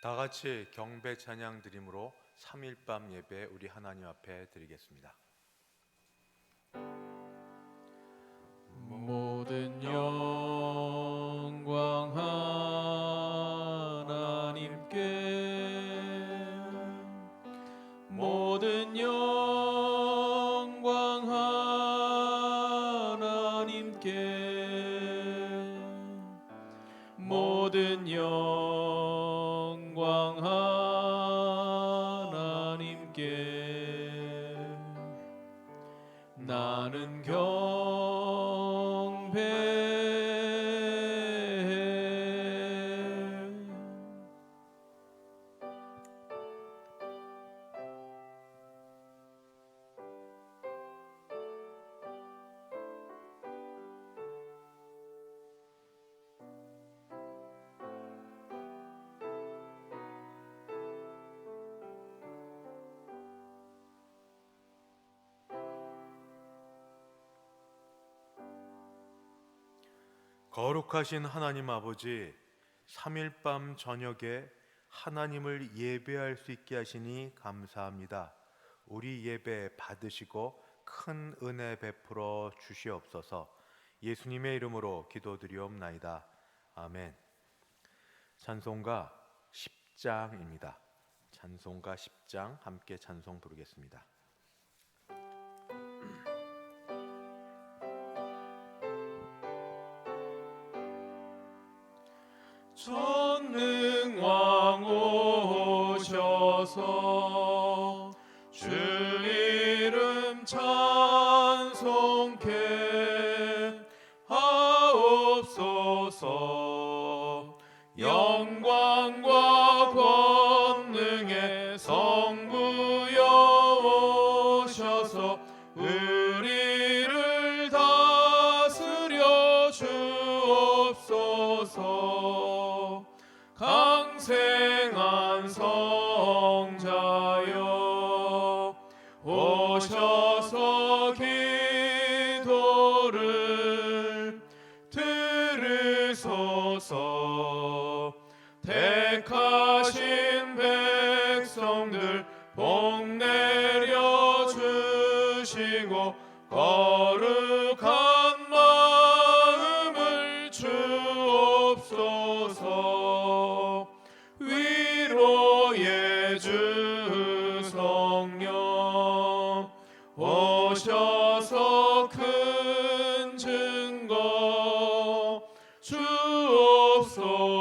다 같이 경배 찬양 드림으로 3일 밤 예배 우리 하나님 앞에 드리겠습니다. 모든 영광 하나님께, 모든 영광 하나님께, 모든 영광 하나님께. 나는 거룩하신 하나님 아버지, 3일 밤 저녁에 하나님을 예배할 수 있게 하시니 감사합니다. 우리 예배 받으시고 큰 은혜 베풀어 주시옵소서. 예수님의 이름으로 기도드리옵나이다. 아멘. 찬송가 10장입니다. 찬송가 10장 함께 찬송 부르겠습니다. 전능왕 오셔서 주 이름 찬송케 하옵소서. 영광과 권능의 성부여 오셔서 우리를 다스려 주옵소서. 강생한 성자여 오셔서 기도를 들으소서. 택하신 백성들 복 내려 주시고 거룩한 마음을 주옵소서. 위로의 주 성령 오셔서 큰 증거 주옵소서.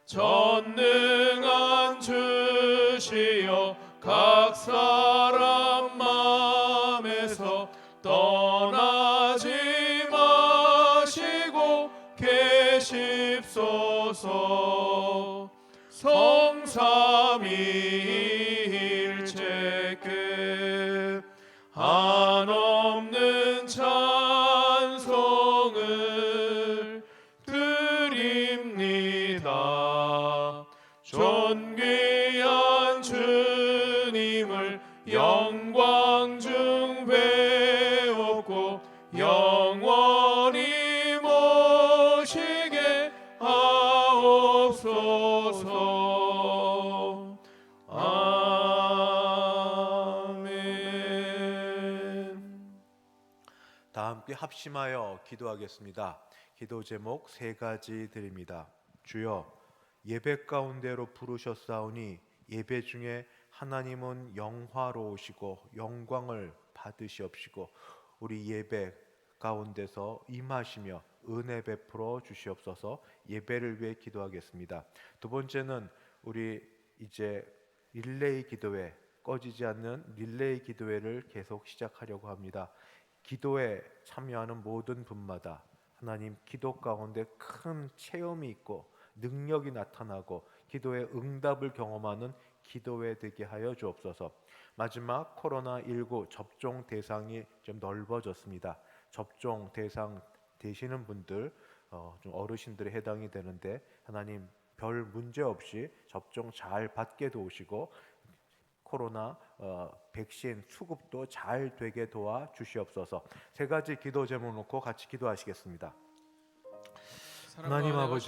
전능한 주시여 각 사람 맘에서 떠나지 마시고 계십소서. 성삼위일체께 한없는 찬송을 드립니다. 존귀한 주님을 영광 중 배웠고 영원히 모시게 하옵소서. 아멘. 다 함께 합심하여 기도하겠습니다. 기도 제목 세 가지 드립니다. 주여, 예배 가운데로 부르셨사오니 예배 중에 하나님은 영화로우시고 영광을 받으시옵시고 우리 예배 가운데서 임하시며 은혜 베풀어 주시옵소서. 예배를 위해 기도하겠습니다. 두 번째는 우리 이제 릴레이 기도회, 꺼지지 않는 릴레이 기도회를 계속 시작하려고 합니다. 기도에 참여하는 모든 분마다 하나님 기도 가운데 큰 체험이 있고 능력이 나타나고 기도의 응답을 경험하는 기도회 되게 하여 주옵소서. 마지막 코로나19 접종 대상이 좀 넓어졌습니다. 접종 대상 되시는 분들, 좀 어르신들에 해당이 되는데 하나님 별 문제 없이 접종 잘 받게 도우시고 코로나 백신 수급도 잘 되게 도와 주시옵소서. 세 가지 기도 제목 놓고 같이 기도하시겠습니다. 하나님 아버지,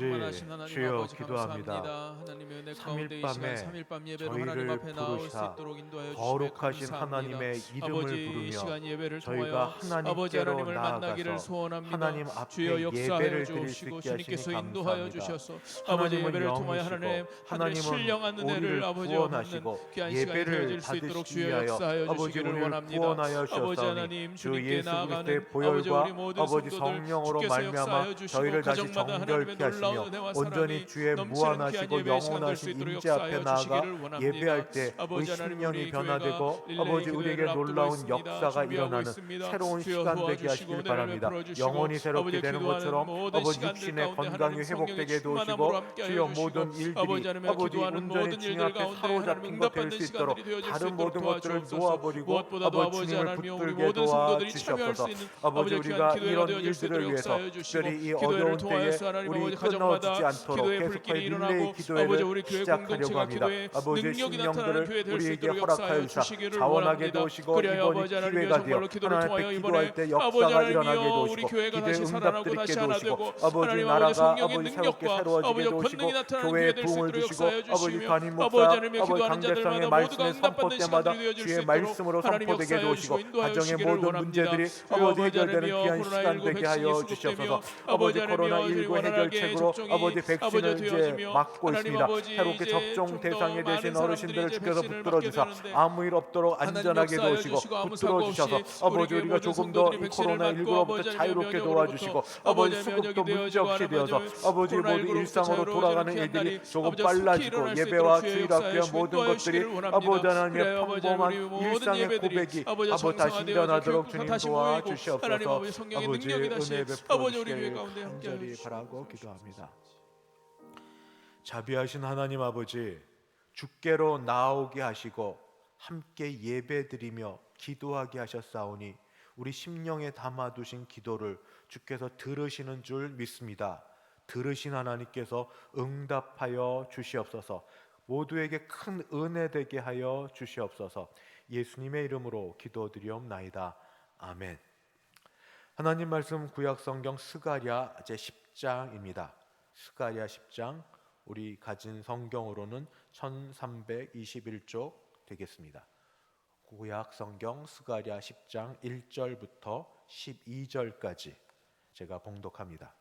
주여 아버지 기도합니다. 감사합니다. 하나님의 은혜 가운데 이 3일 시간 밤에 3일밤 예배로 하나님 저희를 앞에 나올 수 부르사 있도록 인도하여 주시며 거룩하신 감사합니다. 하나님의 이름을 아버지 이 부르며 시간 예배를 저희가 통하여 아버지 하나님께로 하나님을 만나기를 나아가서 소원합니다. 하나님 주여 앞에 역사하여 예배를 드릴 수 주옵시고 있게 주님께서 하시니 인도하여 감사합니다. 주셔서 아버지 하나님은 예배를 통하여 하나님의 하나님은 신령한 은혜를 우리를 아버지 구원하시고 얻는 귀한 시간이 예배를 되어질 수 있도록 받으시기 주여 위하여 역사하여 아버지 주시기를 우리를 원합니다. 구원하여 아버지 주셨사오니 하나님 주 주님께 예수 나아가는 그리스도의 아버지 보혈과 우리 모든 아버지 성도들 성령으로 주께서 말미암아 역사하여 주시고 저희를 다시 가정마다 하나님의 정결케 하시며 놀라운 은혜와 온전히 사랑이 주의 넘치는 무한하시고 귀한 예배 시간 될수 영원하신 있도록 임재 앞에 역사하여 나아가 주시기를 원합니다. 예배할 때 우리 아버지 하나님, 심령이 우리 변화되고 교회가 릴레이 아버지 우리에게 기도회를 앞두고 놀라운 있습니다. 역사가 준비하고 일어나는 있습니다. 새로운 주여 시간 되게 도와주시고 하시길 은혜를 바랍니다. 베풀어주시고 영혼이 새롭게 아버지 되는 기도하는 것처럼 모든 아버지 시간들 육신의 가운데 건강이 하나님 회복되게 성령의 충만함으로 도우시고 함께 주여 하여 모든 주시고 아버지 일들이 하나님 아버지 기도하는 온전히 모든 주님 일들 앞에 가운데 사로잡힌 하나님 것 될 응답받는 수 있도록 시간들이 되어질 수 다른 있도록 모든 것들을 도와주옵소서. 놓아버리고 무엇보다도 아버지 아버지 주님을 하나님 우리 붙들게 모든 성도들이 참여할 도와주시옵소서. 수 있는 아버지 아버지 우리가 귀한 기도회가 이런 되어질 수 일들을 있도록 위해서 역사하여 주시고 특별히 이 기도회를 어려운 때에 통하여서 하나님 우리 아버지 끊어지지 가정마다 않도록 기도의 계속하여 불길이 릴레이 일어나고 아버지 기도회를 우리 교회 시작하려고 공동체가 합니다. 기도의 아버지의 능력이 나타나는 심령들을 교회 될 수 우리에게 있도록 허락하여 역사하여 주사 주시기를 자원하게 원합니다. 도우시고 그리하여 이번이 아버지 하나님이여 기회가 되어 정말로 기도를 하나님 통하여 앞에 이번에 기도할 때 아버지 역사가 일어나게 하나님이여 우리 도우시고 교회가 기도의 다시 살아나고 응답들이 다시 있게 하나 도우시고 되고 아버지 하나님 나라가 아버지 성령의 아버지 새롭게 능력과 새로워지게 아버지 도우시고 권능이 나타나는 교회에 교회 될 수 부흥을 있도록 주시고 역사하여 아버지 주시며 담임 목사 아버지 하나님의 아버지 기도하는 강대상의 자들마다 모두가 말씀의 응답받는 선포 때마다 시간들이 되어질 수 주의 있도록 말씀으로 하나님 선포되게 역사하여 도우시고 주시고 인도하여 가정의 주시기를 모든 원합니다. 문제들이 주여 아버지 해결되는 하나님이여 귀한 시간 코로나19 되게 하여 백신이 주시옵소서. 수급되며 아버지 아버지 하나님이여 코로나19 원활하게 해결책으로 접종이 아버지 백신을 이제 되어지며 맞고 하나님 있습니다. 아버지 새롭게 이제 접종 좀더 대상이 많은 되신 사람들이 어르신들을 이제 주께서 백신을 붙들어 맞게 주사 되는데 아무 일 없도록 하나님 안전하게 역사하여 도우시고 주시고 아무 붙들어 사고 주셔서 없이 아버지 우리 우리가 모든 조금 성도들이 더 이 백신을 맞고 코로나19로부터 아버지 자유롭게 면역으로부터 도와주시고 아버지 아버지 수급도 면역이 문제 없이 되어지고 되어서 아버지 모두 코로나19로부터 일상으로 자유로워지는 돌아가는 귀한 일들이 날이 조금 아버지 속히 빨라지고 일어날 수 예배와 있도록 주의 주일학교와 역사하여 모든 인도하여 것들이 주시기를 원합니다. 아버지 하나님의 그래야 아버지 평범한 우리 모든 일상의 예배들이 고백이 아버지 아버지 다시 정상화되어서 일어나도록 교육과 주님 다시 모이고 하나님 도와주시옵소서. 아버지 성령의 아버지 능력이 다시 은혜 베풀어 아버지 우리 교회 주시길 가운데 함께 하여 간절히 주시옵소서. 바라고 기도합니다. 자비하신 하나님 아버지, 주께로 나오게 하시고 함께 예배드리며 기도하게 하셨사오니 우리 심령에 담아두신 기도를 주께서 들으시는 줄 믿습니다. 들으신 하나님께서 응답하여 주시옵소서. 모두에게 큰 은혜 되게 하여 주시옵소서. 예수님의 이름으로 기도드리옵나이다. 아멘. 하나님 말씀 구약 성경 스가랴 제 10장입니다. 스가랴 10장 우리 가진 성경으로는 1321쪽 되겠습니다. 구약 성경 스가랴 10장 1절부터 12절까지 제가 봉독합니다.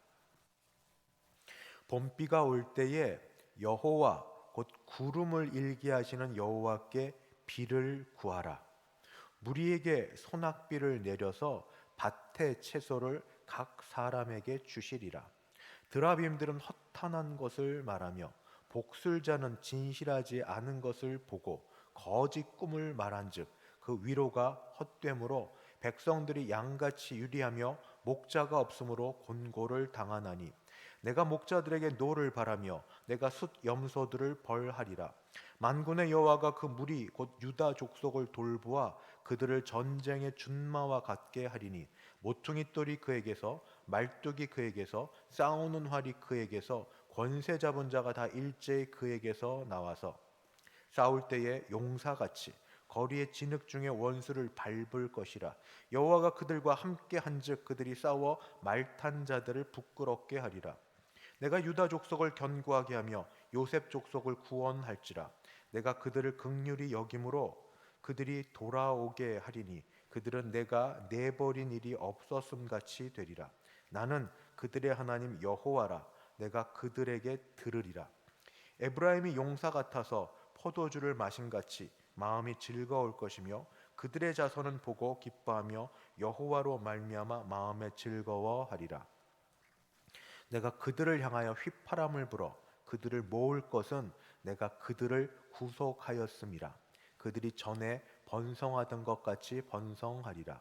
봄비가 올 때에 여호와 곧 구름을 일게 하시는 여호와께 비를 구하라. 무리에게 소낙비를 내려서 밭의 채소를 각 사람에게 주시리라. 드라빔들은 허탄한 것을 말하며 복술자는 진실하지 않은 것을 보고 거짓 꿈을 말한즉 그 위로가 헛되므로 백성들이 양같이 유리하며 목자가 없으므로 곤고를 당하나니 내가 목자들에게 노를 바라며 내가 숫 염소들을 벌하리라. 만군의 여호와가 그 무리 곧 유다 족속을 돌보아 그들을 전쟁의 준마와 같게 하리니 모퉁이 돌이 그에게서 말뚝이 그에게서 싸우는 활이 그에게서 권세 잡은 자가 다 일제히 그에게서 나와서 싸울 때에 용사같이 거리의 진흙 중에 원수를 밟을 것이라. 여호와가 그들과 함께 한즉 그들이 싸워 말탄 자들을 부끄럽게 하리라. 내가 유다 족속을 견고하게 하며 요셉 족속을 구원할지라. 내가 그들을 긍휼히 여김으로 그들이 돌아오게 하리니 그들은 내가 내버린 일이 없었음 같이 되리라. 나는 그들의 하나님 여호와라. 내가 그들에게 들으리라. 에브라임이 용사 같아서 포도주를 마신 같이 마음이 즐거울 것이며 그들의 자손은 보고 기뻐하며 여호와로 말미암아 마음에 즐거워하리라. 내가 그들을 향하여 휘파람을 불어 그들을 모을 것은 내가 그들을 구속하였음이라. 그들이 전에 번성하던 것 같이 번성하리라.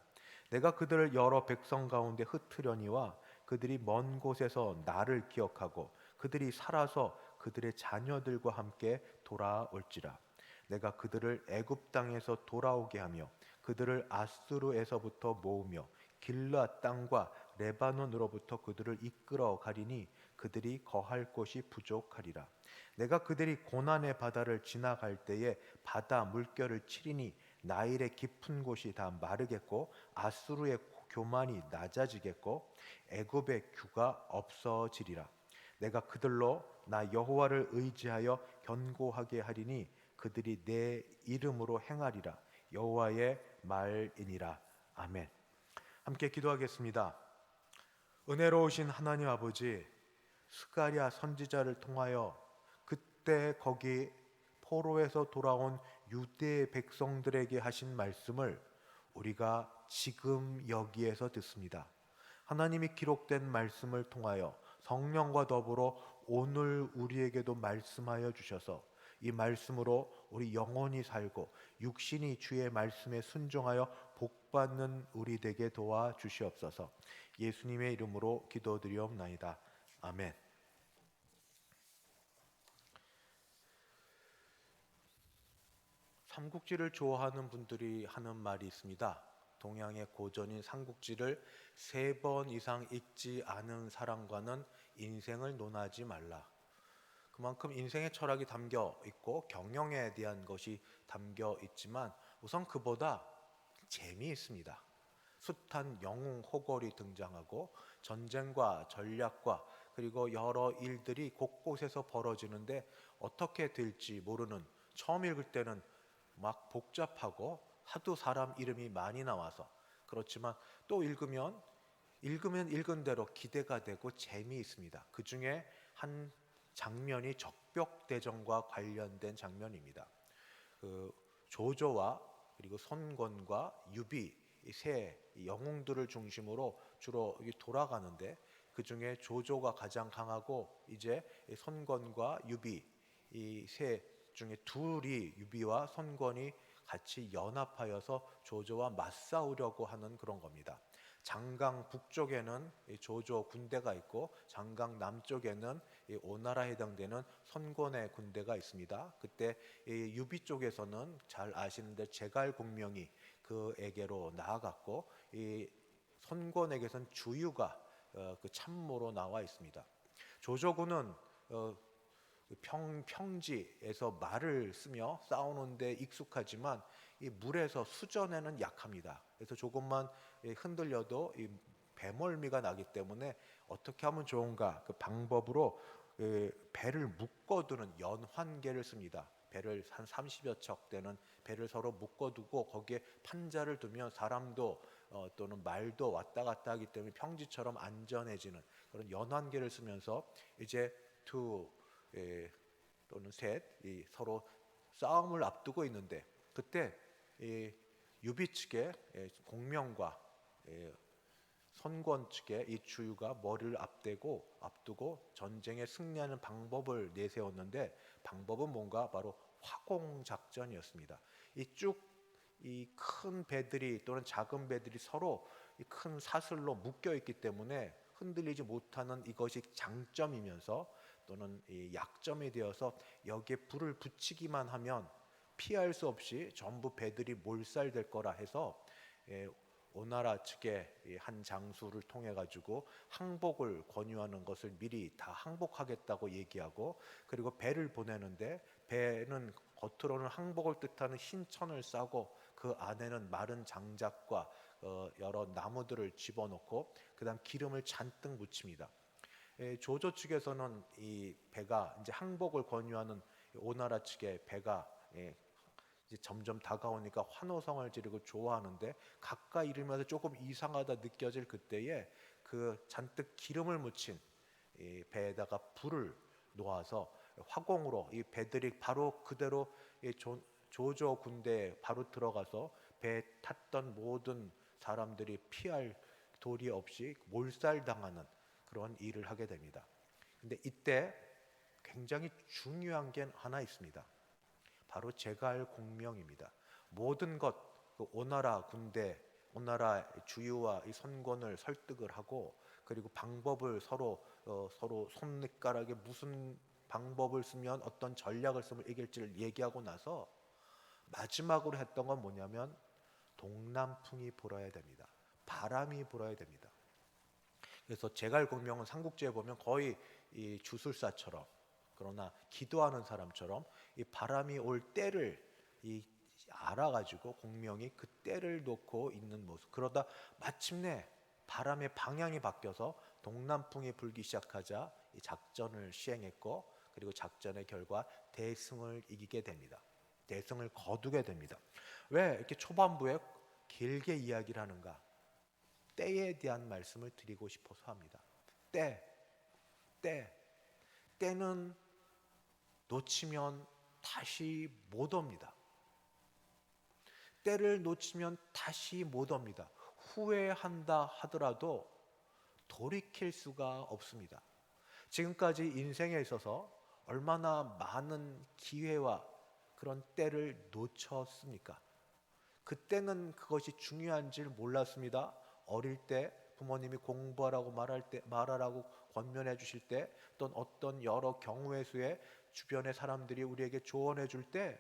내가 그들을 여러 백성 가운데 흩으려니와 그들이 먼 곳에서 나를 기억하고 그들이 살아서 그들의 자녀들과 함께 돌아올지라. 내가 그들을 애굽 땅에서 돌아오게 하며 그들을 아수르에서부터 모으며 길르앗 땅과 레바논으로부터 그들을 이끌어 가리니 그들이 거할 곳이 부족하리라. 내가 그들이 고난의 바다를 지나갈 때에 바다 물결을 치리니 나일의 깊은 곳이 다 마르겠고 아수르의 교만이 낮아지겠고 애굽의 규가 없어지리라. 내가 그들로 나 여호와를 의지하여 견고하게 하리니 그들이 내 이름으로 행하리라. 여호와의 말이니라. 아멘. 함께 기도하겠습니다. 은혜로우신 하나님 아버지, 스가랴 선지자를 통하여 그때 거기 포로에서 돌아온 유대 백성들에게 하신 말씀을 우리가 지금 여기에서 듣습니다. 하나님이 기록된 말씀을 통하여 성령과 더불어 오늘 우리에게도 말씀하여 주셔서 이 말씀으로 우리 영혼이 살고 육신이 주의 말씀에 순종하여 복받는 우리 되게 도와 주시옵소서. 예수님의 이름으로 기도드리옵나이다. 아멘. 삼국지를 좋아하는 분들이 하는 말이 있습니다. 동양의 고전인 삼국지를 3번 이상 읽지 않은 사람과는 인생을 논하지 말라. 그만큼 인생의 철학이 담겨 있고 경영에 대한 것이 담겨 있지만 우선 그보다 재미있습니다. 숱한 영웅 호걸이 등장하고 전쟁과 전략과 그리고 여러 일들이 곳곳에서 벌어지는데 어떻게 될지 모르는, 처음 읽을 때는 막 복잡하고 하도 사람 이름이 많이 나와서 그렇지만 또 읽으면 읽은 대로 기대가 되고 재미있습니다. 그 중에 한 장면이 적벽대전과 관련된 장면입니다. 그 조조와 그리고 선권과 유비 이 세 영웅들을 중심으로 주로 돌아가는데 그 중에 조조가 가장 강하고 이제 선권과 유비 이 세 중에 둘이, 유비와 선권이 같이 연합하여서 조조와 맞싸우려고 하는 그런 겁니다. 장강 북쪽에는 조조 군대가 있고 장강 남쪽에는 오나라에 해당되는 선권의 군대가 있습니다. 그때 유비 쪽에서는 잘 아시는데 제갈공명이 그에게로 나아갔고 이 선권에게선 주유가 그 참모로 나와 있습니다. 조조군은 평지에서 말을 쓰며 싸우는데 익숙하지만 이 물에서 수전에는 약합니다. 그래서 조금만 흔들려도 이 배멀미가 나기 때문에 어떻게 하면 좋은가, 그 방법으로 배를 묶어두는 연환계를 씁니다. 배를 한 30여 척 되는 배를 서로 묶어두고 거기에 판자를 두면 사람도 또는 말도 왔다 갔다 하기 때문에 평지처럼 안전해지는 그런 연환계를 쓰면서 이제 또는 셋 서로 싸움을 앞두고 있는데 그때 유비 측의 공명과 선권 측의 이 주유가 머리를 앞두고 전쟁에 승리하는 방법을 내세웠는데 방법은 뭔가 바로 화공 작전이었습니다. 이 큰 배들이 또는 작은 배들이 서로 이 큰 사슬로 묶여 있기 때문에 흔들리지 못하는 이것이 장점이면서 또는 이 약점이 되어서 여기에 불을 붙이기만 하면 피할 수 없이 전부 배들이 몰살될 거라 해서 오나라 측의 한 장수를 통해 가지고 항복을 권유하는 것을 미리 다 항복하겠다고 얘기하고, 그리고 배를 보내는데 배는 겉으로는 항복을 뜻하는 흰 천을 싸고 그 안에는 마른 장작과 여러 나무들을 집어넣고 그다음 기름을 잔뜩 묻힙니다. 조조 측에서는 이 배가 이제 항복을 권유하는 오나라 측의 배가 이제 점점 다가오니까 환호성을 지르고 좋아하는데 가까이 이르면서 조금 이상하다 느껴질 그때에 그 잔뜩 기름을 묻힌 이 배에다가 불을 놓아서 화공으로 이 배들이 바로 그대로 이 조조 군대에 바로 들어가서 배에 탔던 모든 사람들이 피할 도리 없이 몰살당하는 그런 일을 하게 됩니다. 근데 이때 굉장히 중요한 게 하나 있습니다. 바로 제갈공명입니다. 모든 그 오나라 군대, 오나라 주유와 이 선권을 설득을 하고 그리고 방법을 서로 손가락에 무슨 방법을 쓰면 어떤 전략을 쓰면 이길지를 얘기하고 나서 마지막으로 했던 건 뭐냐면 동남풍이 불어야 됩니다. 바람이 불어야 됩니다. 그래서 제갈공명은 삼국지에 보면 거의 이 주술사처럼, 그러나 기도하는 사람처럼 이 바람이 올 때를 알아가지고 공명이 그 때를 놓고 있는 모습. 그러다 마침내 바람의 방향이 바뀌어서 동남풍이 불기 시작하자 이 작전을 시행했고, 그리고 작전의 결과 대승을 이기게 됩니다. 대승을 거두게 됩니다. 왜 이렇게 초반부에 길게 이야기를 하는가? 때에 대한 말씀을 드리고 싶어서 합니다. 때는 놓치면 다시 못 옵니다. 때를 놓치면 다시 못 옵니다. 후회한다 하더라도 돌이킬 수가 없습니다. 지금까지 인생에 있어서 얼마나 많은 기회와 그런 때를 놓쳤습니까? 그때는 그것이 중요한 줄 몰랐습니다. 어릴 때 부모님이 공부하라고 말하라고 권면해 주실 때, 또는 어떤 여러 경우의 수에 주변의 사람들이 우리에게 조언해 줄 때,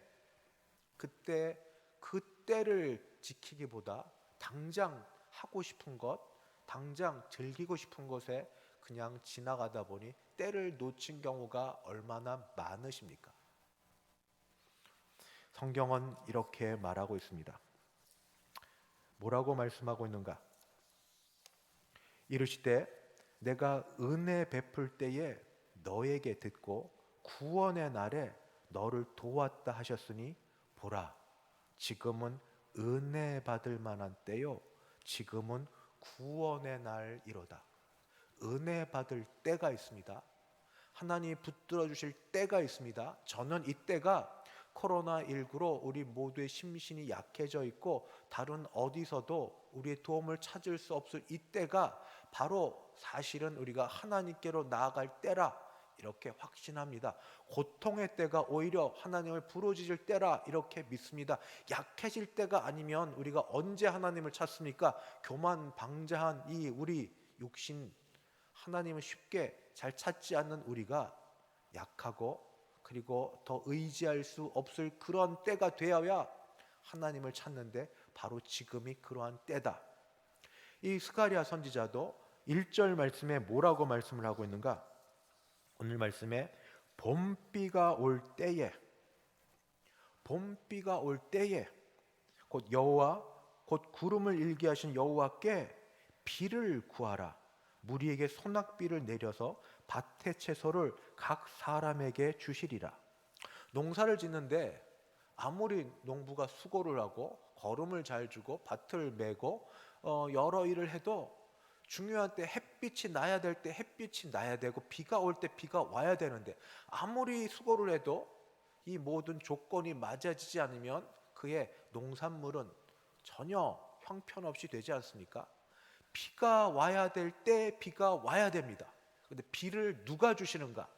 그때를 지키기보다 당장 하고 싶은 것, 당장 즐기고 싶은 것에 그냥 지나가다 보니 때를 놓친 경우가 얼마나 많으십니까? 성경은 이렇게 말하고 있습니다. 뭐라고 말씀하고 있는가? 이르시되 내가 은혜 베풀 때에 너에게 듣고 구원의 날에 너를 도왔다 하셨으니 보라, 지금은 은혜 받을 만한 때요, 지금은 구원의 날이로다. 은혜 받을 때가 있습니다. 하나님이 붙들어 주실 때가 있습니다. 저는 이 때가 코로나19로 우리 모두의 심신이 약해져 있고 다른 어디서도 우리의 도움을 찾을 수 없을 이 때가 바로 사실은 우리가 하나님께로 나아갈 때라, 이렇게 확신합니다. 고통의 때가 오히려 하나님을 부르짖을 때라, 이렇게 믿습니다. 약해질 때가 아니면 우리가 언제 하나님을 찾습니까? 교만방자한 이 우리 육신, 하나님을 쉽게 잘 찾지 않는 우리가 약하고 그리고 더 의지할 수 없을 그런 때가 되어야 하나님을 찾는데 바로 지금이 그러한 때다. 이 스가랴 선지자도 1절 말씀에 뭐라고 말씀을 하고 있는가? 오늘 말씀에 봄비가 올 때에, 봄비가 올 때에 곧 여호와 곧 구름을 일게 하신 여호와께 비를 구하라. 무리에게 소낙비를 내려서 밭의 채소를 각 사람에게 주시리라. 농사를 짓는데 아무리 농부가 수고를 하고 거름을 잘 주고 밭을 메고 여러 일을 해도 중요한 때 햇빛이 나야 될 때 햇빛이 나야 되고 비가 올 때 비가 와야 되는데 아무리 수고를 해도 이 모든 조건이 맞아지지 않으면 그의 농산물은 전혀 형편없이 되지 않습니까? 비가 와야 될 때 비가 와야 됩니다. 그런데 비를 누가 주시는가?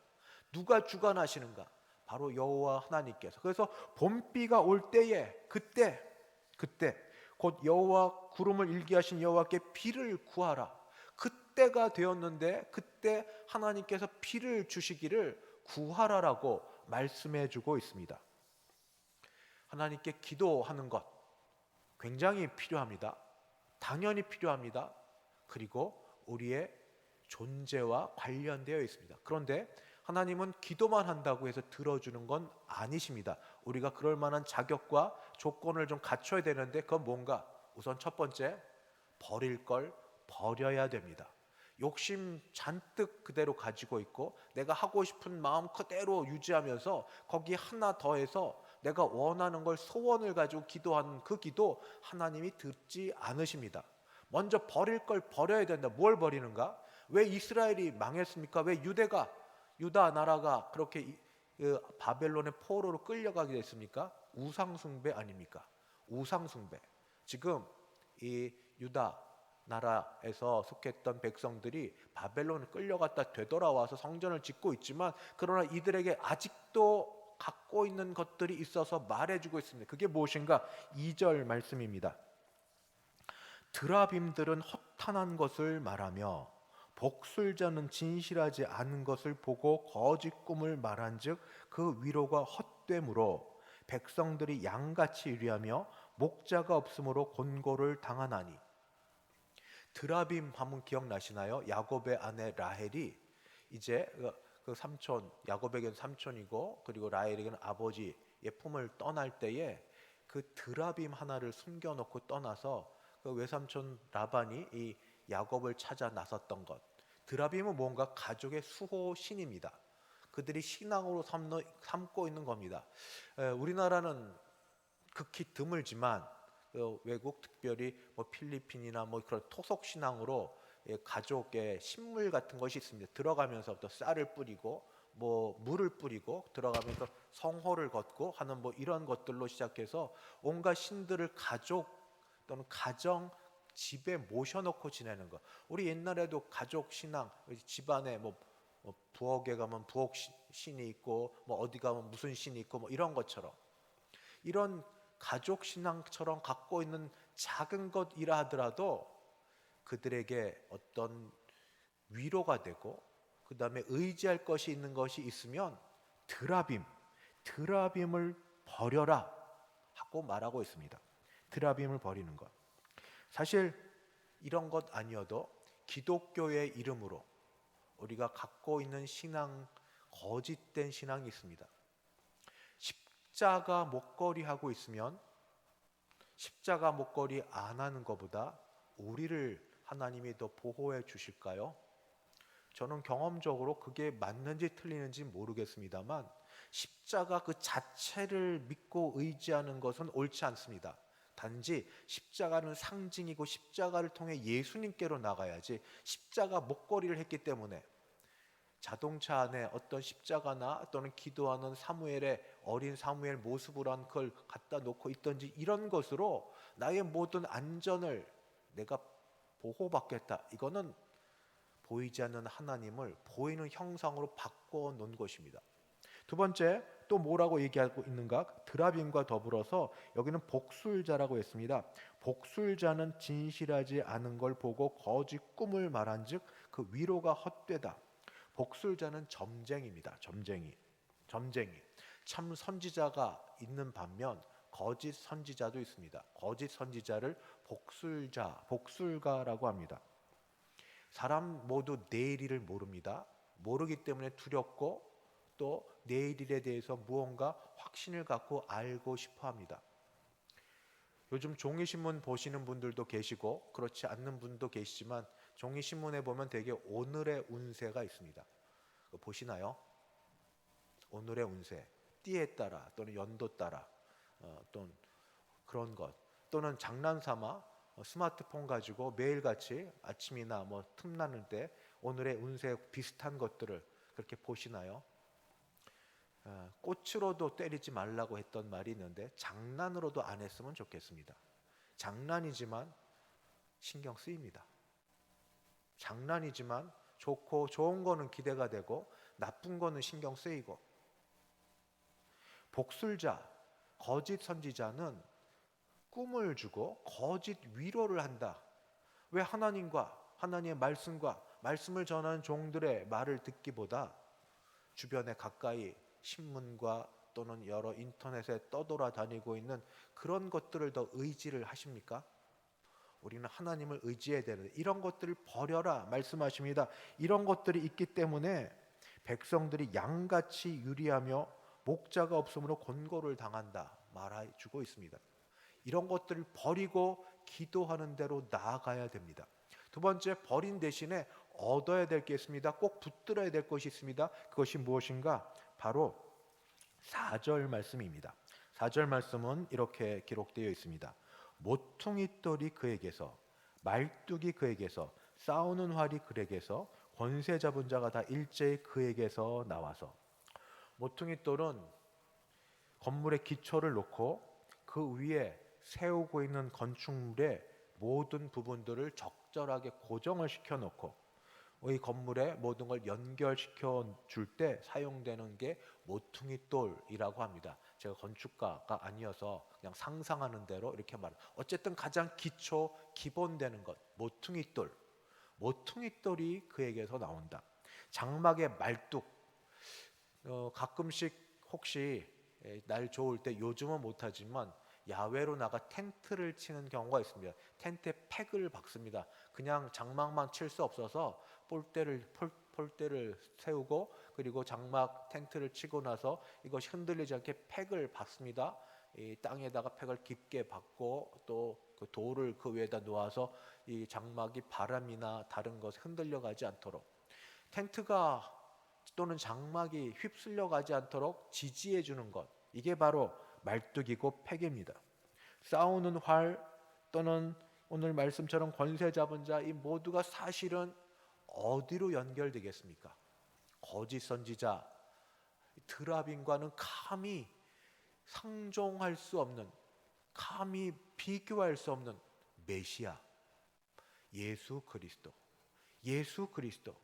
누가 주관하시는가? 바로 여호와 하나님께서. 그래서 봄비가 올 때에 그때 곧 여호와 구름을 일게 하신 여호와께 비를 구하라. 그때가 되었는데 그때 하나님께서 비를 주시기를 구하라라고 말씀해 주고 있습니다. 하나님께 기도하는 것 굉장히 필요합니다. 당연히 필요합니다. 그리고 우리의 존재와 관련되어 있습니다. 그런데 하나님은 기도만 한다고 해서 들어주는 건 아니십니다. 우리가 그럴 만한 자격과 조건을 좀 갖춰야 되는데 그건 뭔가? 우선 첫 번째, 버릴 걸 버려야 됩니다. 욕심 잔뜩 그대로 가지고 있고 내가 하고 싶은 마음 그대로 유지하면서 거기 하나 더해서 내가 원하는 걸 소원을 가지고 기도하는 그 기도 하나님이 듣지 않으십니다. 먼저 버릴 걸 버려야 된다. 뭘 버리는가? 왜 이스라엘이 망했습니까? 왜 유다 나라가 그렇게 바벨론의 포로로 끌려가게 됐습니까? 우상숭배 아닙니까? 우상숭배. 지금 이 유다 나라에서 속했던 백성들이 바벨론에 끌려갔다 되돌아와서 성전을 짓고 있지만 그러나 이들에게 아직도 갖고 있는 것들이 있어서 말해주고 있습니다. 그게 무엇인가? 2절 말씀입니다. 드라빔들은 허탄한 것을 말하며 복술자는 진실하지 않은 것을 보고 거짓 꿈을 말한즉 그 위로가 헛되므로 백성들이 양같이 유리하며 목자가 없으므로 곤고를 당하나니. 드라빔 하면 기억나시나요? 야곱의 아내 라헬이 이제 그 삼촌, 야곱에게는 삼촌이고 그리고 라헬에게는 아버지의 품을 떠날 때에 그 드라빔 하나를 숨겨놓고 떠나서 그 외삼촌 라반이 이 야곱을 찾아 나섰던 것. 드라빔은 뭔가 가족의 수호신입니다. 그들이 신앙으로 삼고 있는 겁니다. 우리나라는 극히 드물지만 외국 특별히 뭐 필리핀이나 뭐 그런 토속 신앙으로 가족의 신물 같은 것이 있습니다. 들어가면서부터 쌀을 뿌리고 뭐 물을 뿌리고 들어가면서 성호를 걷고 하는 뭐 이런 것들로 시작해서 온갖 신들을 가족 또는 가정 집에 모셔놓고 지내는 것. 우리 옛날에도 가족 신앙 집안에 뭐 부엌에 가면 부엌 신이 있고 뭐 어디 가면 무슨 신이 있고 뭐 이런 것처럼 이런 가족 신앙처럼 갖고 있는 작은 것이라 하더라도 그들에게 어떤 위로가 되고 그 다음에 의지할 것이 있는 것이 있으면 드라빔을 버려라 하고 말하고 있습니다. 드라빔을 버리는 것. 사실 이런 것 아니어도 기독교의 이름으로 우리가 갖고 있는 신앙, 거짓된 신앙이 있습니다. 십자가 목걸이 하고 있으면 십자가 목걸이 안 하는 것보다 우리를 하나님이 더 보호해 주실까요? 저는 경험적으로 그게 맞는지 틀리는지 모르겠습니다만 십자가 그 자체를 믿고 의지하는 것은 옳지 않습니다. 단지 십자가는 상징이고 십자가를 통해 예수님께로 나가야지 십자가 목걸이를 했기 때문에 자동차 안에 어떤 십자가나 또는 기도하는 사무엘의 어린 사무엘 모습을 한 걸 갖다 놓고 있든지 이런 것으로 나의 모든 안전을 내가 보호받겠다. 이거는 보이지 않는 하나님을 보이는 형상으로 바꿔 놓은 것입니다. 두 번째 또 뭐라고 얘기하고 있는가? 드라빔과 더불어서 여기는 복술자라고 했습니다. 복술자는 진실하지 않은 걸 보고 거짓 꿈을 말한즉 그 위로가 헛되다. 복술자는 점쟁입니다. 점쟁이. 참 선지자가 있는 반면 거짓 선지자도 있습니다. 거짓 선지자를 복술가라고 합니다. 사람 모두 내일 일을 모릅니다. 모르기 때문에 두렵고 또 내일 일에 대해서 무언가 확신을 갖고 알고 싶어 합니다. 요즘 종이신문 보시는 분들도 계시고 그렇지 않는 분도 계시지만 종이신문에 보면 되게 오늘의 운세가 있습니다. 보시나요? 오늘의 운세 띠에 따라 또는 연도 따라 또는 그런 것 또는 장난삼아 스마트폰 가지고 매일같이 아침이나 뭐 틈나는 때 오늘의 운세 비슷한 것들을 그렇게 보시나요? 꽃으로도 때리지 말라고 했던 말이 있는데 장난으로도 안 했으면 좋겠습니다. 장난이지만 신경 쓰입니다. 장난이지만 좋고 좋은 거는 기대가 되고 나쁜 거는 신경 쓰이고 복술자, 거짓 선지자는 꿈을 주고 거짓 위로를 한다. 왜 하나님의 말씀과 말씀을 전하는 종들의 말을 듣기보다 주변에 가까이 신문과 또는 여러 인터넷에 떠돌아다니고 있는 그런 것들을 더 의지를 하십니까? 우리는 하나님을 의지해야 되는데 이런 것들을 버려라 말씀하십니다. 이런 것들이 있기 때문에 백성들이 양같이 유리하며 목자가 없으므로 곤고를 당한다 말해주고 있습니다. 이런 것들을 버리고 기도하는 대로 나아가야 됩니다. 두 번째, 버린 대신에 얻어야 될 게 있습니다. 꼭 붙들어야 될 것이 있습니다. 그것이 무엇인가? 바로 4절 말씀입니다. 4절 말씀은 이렇게 기록되어 있습니다. 모퉁이 돌이 그에게서 말뚝이 그에게서 싸우는 활이 그에게서 권세 잡은 자가 다 일제히 그에게서 나와서. 모퉁이 돌은 건물의 기초를 놓고 그 위에 세우고 있는 건축물의 모든 부분들을 적절하게 고정을 시켜 놓고 이 건물의 모든 걸 연결시켜 줄 때 사용되는 게 모퉁이 돌이라고 합니다. 제가 건축가가 아니어서 그냥 상상하는 대로 이렇게 어쨌든 가장 기본되는 것 모퉁이 돌이 그에게서 나온다. 장막의 말뚝 가끔씩 혹시 날 좋을 때 요즘은 못하지만 야외로 나가 텐트를 치는 경우가 있습니다. 텐트에 팩을 박습니다. 그냥 장막만 칠 수 없어서 폴대를 세우고 그리고 장막 텐트를 치고 나서 이것이 흔들리지 않게 팩을 박습니다. 이 땅에다가 팩을 깊게 박고 또 그 돌을 그 위에다 놓아서 이 장막이 바람이나 다른 것에 흔들려 가지 않도록 텐트가 또는 장막이 휩쓸려 가지 않도록 지지해 주는 것, 이게 바로 말뚝이고 패기입니다. 싸우는 활 또는 오늘 말씀처럼 권세 잡은 자, 이 모두가 사실은 어디로 연결되겠습니까? 거짓 선지자 드라빈과는 감히 상종할 수 없는, 감히 비교할 수 없는 메시아 예수 그리스도. 예수 그리스도.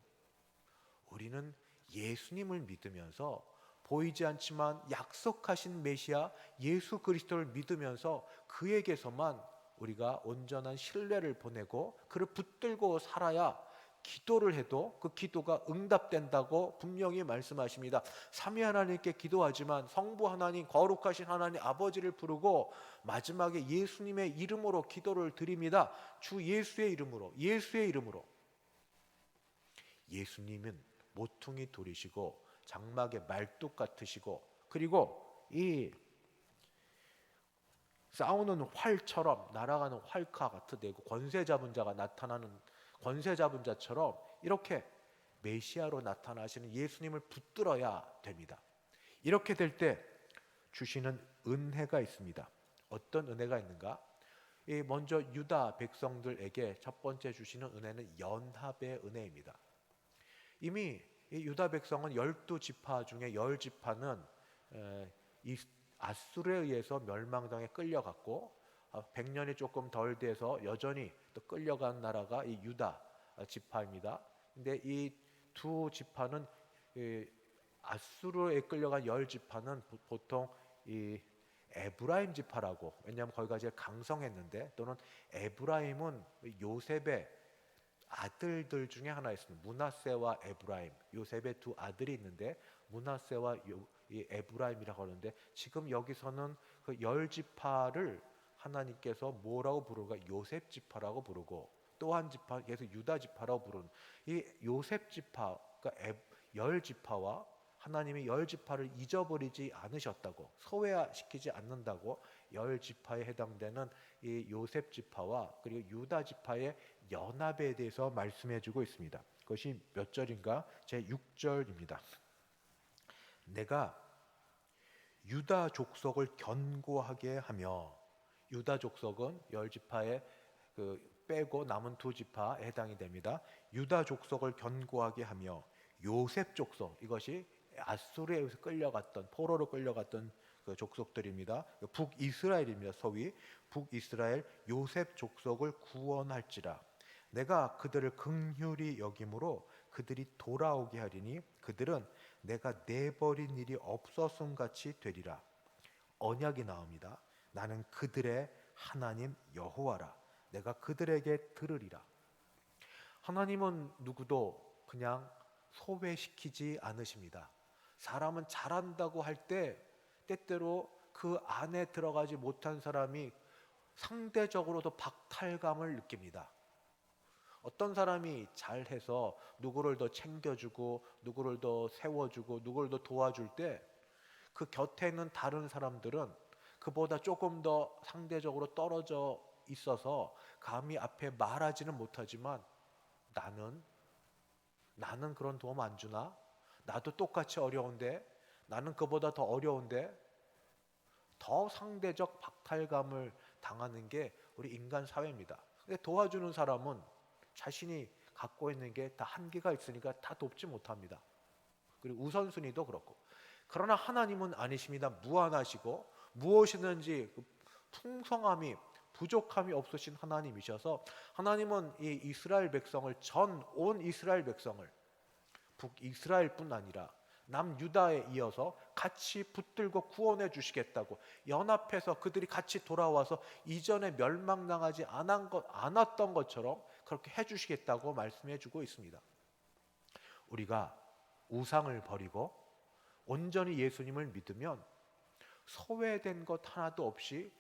우리는 예수님을 믿으면서 보이지 않지만 약속하신 메시아 예수 그리스도를 믿으면서 그에게서만 우리가 온전한 신뢰를 보내고 그를 붙들고 살아야 기도를 해도 그 기도가 응답된다고 분명히 말씀하십니다. 삼위 하나님께 기도하지만 성부 하나님, 거룩하신 하나님 아버지를 부르고 마지막에 예수님의 이름으로 기도를 드립니다. 주 예수의 이름으로, 예수의 이름으로. 예수님은 모퉁이 돌이시고 장막의 말뚝 같으시고, 그리고 이 싸우는 활처럼 날아가는 활카 같은 되고 권세 잡은 자가 나타나는 권세 잡은 자처럼 이렇게 메시아로 나타나시는 예수님을 붙들어야 됩니다. 이렇게 될 때 주시는 은혜가 있습니다. 어떤 은혜가 있는가? 먼저 유다 백성들에게 첫 번째 주시는 은혜는 연합의 은혜입니다. 이미 이 유다 백성은 12지파 중에 10지파는 이 아수르에 의해서 멸망당에 끌려갔고 100년이 조금 덜 돼서 여전히 또 끌려간 나라가 이 유다 지파입니다. 근데 이 두 지파는 아수르에 끌려간 10지파는 보통 이 에브라임 지파라고, 왜냐하면 거기가 제일 강성했는데, 또는 에브라임은 요셉의 아들들 중에 하나였습니다. 므낫세와 에브라임, 요셉의 두 아들이 있는데 므낫세와 이 에브라임이라고 하는데, 지금 여기서는 그 10지파를 하나님께서 뭐라고 부르는가? 요셉 지파라고 부르고, 또 한 지파 계속 유다 지파라고 부르는 이 요셉 지파, 그러니까 10지파와 하나님이 10지파를 잊어버리지 않으셨다고, 소외시키지 않는다고 10지파에 해당되는 이 요셉 지파와 그리고 유다 지파의 연합에 대해서 말씀해 주고 있습니다. 그것이 몇 절인가? 제 6절입니다. 내가 유다 족속을 견고하게 하며, 유다 족속은 10지파에 빼고 남은 두 지파에 해당이 됩니다. 유다 족속을 견고하게 하며 요셉 족속, 이것이 아수르에 의해서 끌려갔던, 포로로 끌려갔던 그 족속들입니다. 북이스라엘입니다. 소위 북이스라엘 요셉 족속을 구원할지라. 내가 그들을 긍휼히 여김으로 그들이 돌아오게 하리니 그들은 내가 내버린 일이 없었음 같이 되리라. 언약이 나옵니다. 나는 그들의 하나님 여호와라. 내가 그들에게 들으리라. 하나님은 누구도 그냥 소외시키지 않으십니다. 사람은 잘한다고 할 때 때때로 그 안에 들어가지 못한 사람이 상대적으로도 박탈감을 느낍니다. 어떤 사람이 잘해서 누구를 더 챙겨주고 누구를 더 세워주고 누구를 더 도와줄 때 그 곁에 있는 다른 사람들은 그보다 조금 더 상대적으로 떨어져 있어서 감히 앞에 말하지는 못하지만, 나는 그런 도움 안 주나? 나도 똑같이 어려운데, 나는 그보다 더 어려운데, 더 상대적 박탈감을 당하는 게 우리 인간 사회입니다. 근데 도와주는 사람은 자신이 갖고 있는 게 다 한계가 있으니까 다 돕지 못합니다. 그리고 우선순위도 그렇고. 그러나 하나님은 아니십니다. 무한하시고 무엇이든지 풍성함이, 부족함이 없으신 하나님이셔서, 하나님은 이 이스라엘 백성을, 온 이스라엘 백성을, 북이스라엘뿐 아니라 남유다에 이어서 같이 붙들고 구원해 주시겠다고, 연합해서 그들이 같이 돌아와서 이전에 멸망당하지 않았던 것처럼 그렇게 해주시겠다고 말씀해 주고 있습니다. 우리가 우상을 버리고 온전히 예수님을 믿으면 소외된 것 하나도 없이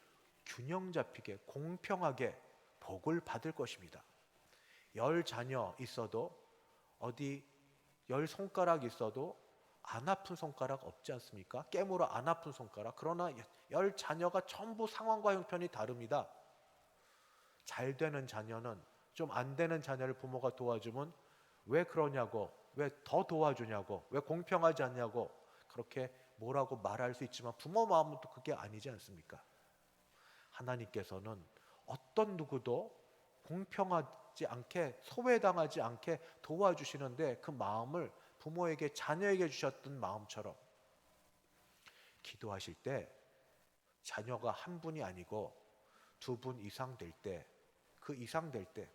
균형 잡히게 공평하게 복을 받을 것입니다. 10자녀 있어도, 어디 10손가락 있어도 안 아픈 손가락 없지 않습니까? 깨물어 안 아픈 손가락. 그러나 10자녀가 전부 상황과 형편이 다릅니다. 잘 되는 자녀는 좀 안 되는 자녀를 부모가 도와주면 왜 그러냐고 왜 더 도와주냐고, 왜 공평하지 않냐고 그렇게 뭐라고 말할 수 있지만 부모 마음은 또 그게 아니지 않습니까? 하나님께서는 어떤 누구도 공평하지 않게, 소외당하지 않게 도와주시는데, 그 마음을 부모에게 자녀에게 주셨던 마음처럼 기도하실 때 자녀가 한 분이 아니고 두 분 이상 될 때, 그 이상 될 때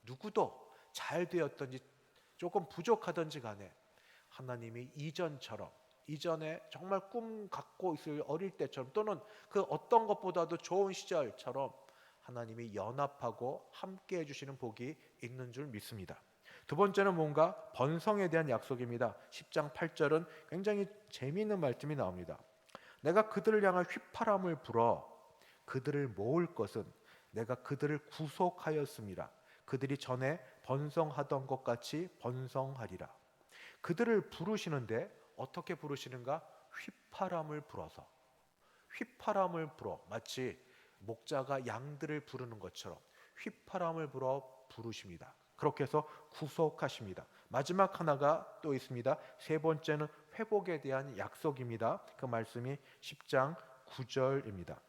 누구도 잘 되었든지 조금 부족하든지 간에 하나님이 이전에 정말 꿈 갖고 있을 어릴 때처럼, 또는 그 어떤 것보다도 좋은 시절처럼 하나님이 연합하고 함께 해주시는 복이 있는 줄 믿습니다. 두 번째는 뭔가 번성에 대한 약속입니다. 10장 8절은 굉장히 재미있는 말씀이 나옵니다. 내가 그들을 향한 휘파람을 불어 그들을 모을 것은 내가 그들을 구속하였음이라. 그들이 전에 번성하던 것 같이 번성하리라. 그들을 부르시는데 어떻게 부르시는가? 휘파람을 불어서. 휘파람을 불어, 마치 목자가 양들을 부르는 것처럼 휘파람을 불어 부르십니다. 그렇게 해서 구속하십니다. 마지막 하나가 또 있습니다. 세 번째는 회복에 대한 약속입니다. 그 말씀이 10장 9절입니다.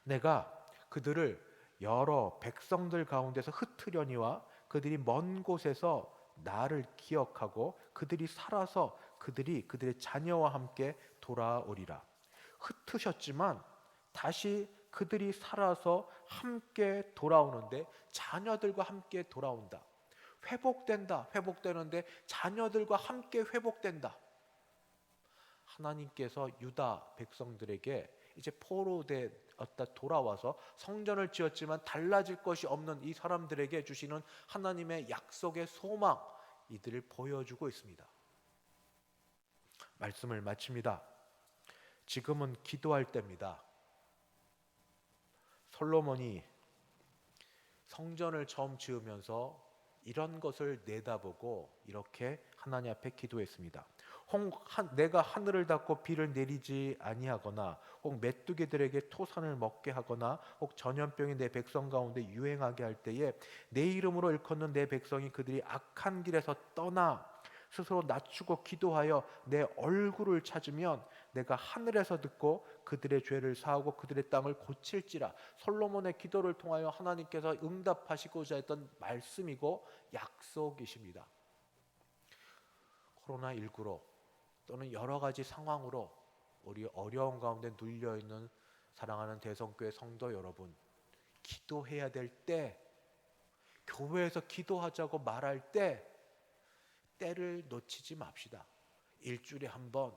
내가 그들을 여러 백성들 가운데서 흩으려니와 그들이 먼 곳에서 나를 기억하고 그들이 살아서 그들의 자녀와 함께 돌아오리라. 흩으셨지만 다시 그들이 살아서 함께 돌아오는데, 자녀들과 함께 돌아온다. 회복되는데 자녀들과 함께 회복된다. 하나님께서 유다 백성들에게 이제 포로되었다 돌아와서 성전을 지었지만 달라질 것이 없는 이 사람들에게 주시는 하나님의 약속의 소망, 이들을 보여주고 있습니다. 말씀을 마칩니다. 지금은 기도할 때입니다. 솔로몬이 성전을 처음 지으면서 이런 것을 내다보고 이렇게 하나님 앞에 기도했습니다. 내가 하늘을 닫고 비를 내리지 아니하거나, 혹 메뚜기들에게 토산을 먹게 하거나, 혹 전염병이 내 백성 가운데 유행하게 할 때에 내 이름으로 일컫는 내 백성이 그들이 악한 길에서 떠나 스스로 낮추고 기도하여 내 얼굴을 찾으면 내가 하늘에서 듣고 그들의 죄를 사하고 그들의 땅을 고칠지라. 솔로몬의 기도를 통하여 하나님께서 응답하시고자 했던 말씀이고 약속이십니다. 코로나19로 또는 여러 가지 상황으로 우리 어려운 가운데 눌려있는 사랑하는 대성교회 성도 여러분, 기도해야 될 때, 교회에서 기도하자고 말할 때 때를 놓치지 맙시다. 일주일에 한 번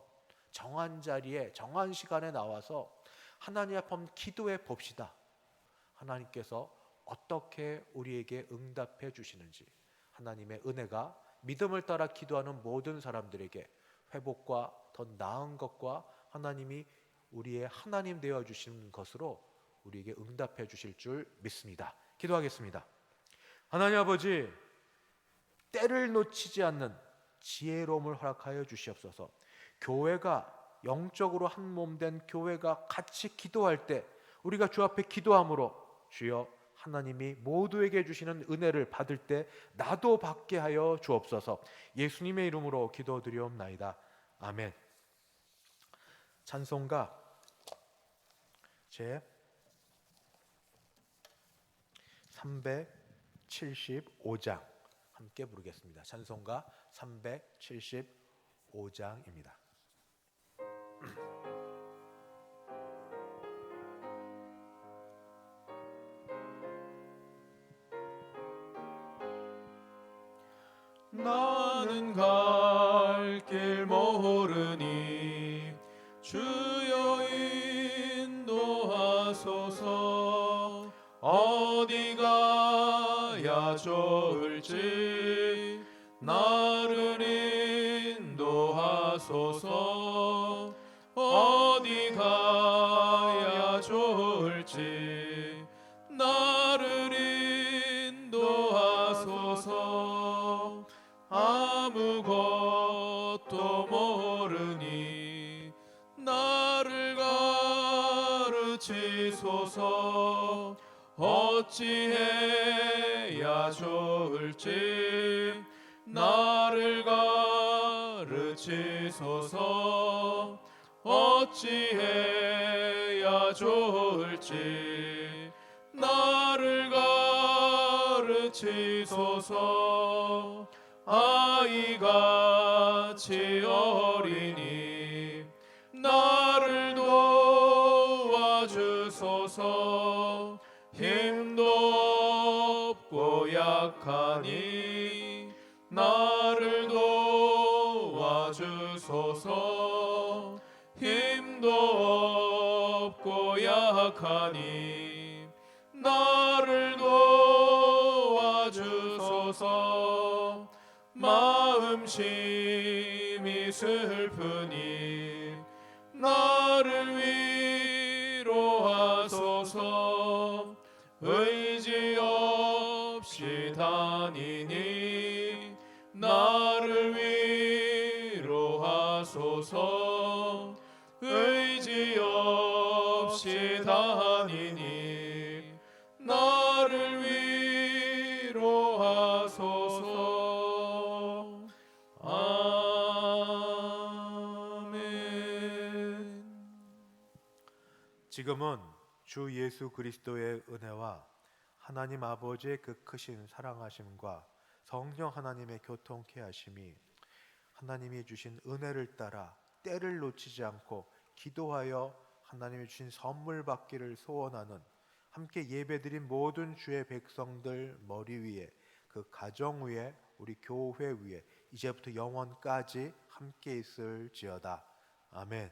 정한 자리에 정한 시간에 나와서 하나님 앞에 한번 기도해 봅시다. 하나님께서 어떻게 우리에게 응답해 주시는지, 하나님의 은혜가 믿음을 따라 기도하는 모든 사람들에게 회복과 더 나은 것과 하나님이 우리의 하나님 되어 주시는 것으로 우리에게 응답해 주실 줄 믿습니다. 기도하겠습니다. 하나님 아버지, 때를 놓치지 않는 지혜로움을 허락하여 주시옵소서. 교회가 영적으로 한 몸 된 교회가 같이 기도할 때 우리가 주 앞에 기도함으로 주여 하나님이 모두에게 주시는 은혜를 받을 때 나도 받게 하여 주옵소서. 예수님의 이름으로 기도드리옵나이다. 아멘. 찬송가 제 375장 함께 부르겠습니다. 찬송가 375장입니다. 나는 갈 길 모르니 주여 인도하소서. 어디 가야 좋을지 나를 인도하소서. 어디 가야 좋을지 나를 인도하소서. 아무것도 모르니 나를 가르치소서. 어찌해야 좋을지 나를 가르치소서. 어찌해야 좋을지 나를 가르치소서. 아이같이 어리니 나를 도와주소서. 힘도 없고 약하니 나를 도와주소서. 힘도 없고 약하니 나를 도와주소서. 마음심이 슬프니 나를 위로하소서. 의지 없이 다니니 나를 위로하소서. 의지 없이 다니니 나를 위로하소서. 아멘. 지금은 주 예수 그리스도의 은혜와 하나님 아버지의 그 크신 사랑하심과 성령 하나님의 교통케 하심이 하나님이 주신 은혜를 따라 때를 놓치지 않고 기도하여 하나님이 주신 선물 받기를 소원하는 함께 예배드린 모든 주의 백성들 머리 위에, 그 가정 위에, 우리 교회 위에 이제부터 영원까지 함께 있을지어다. 아멘.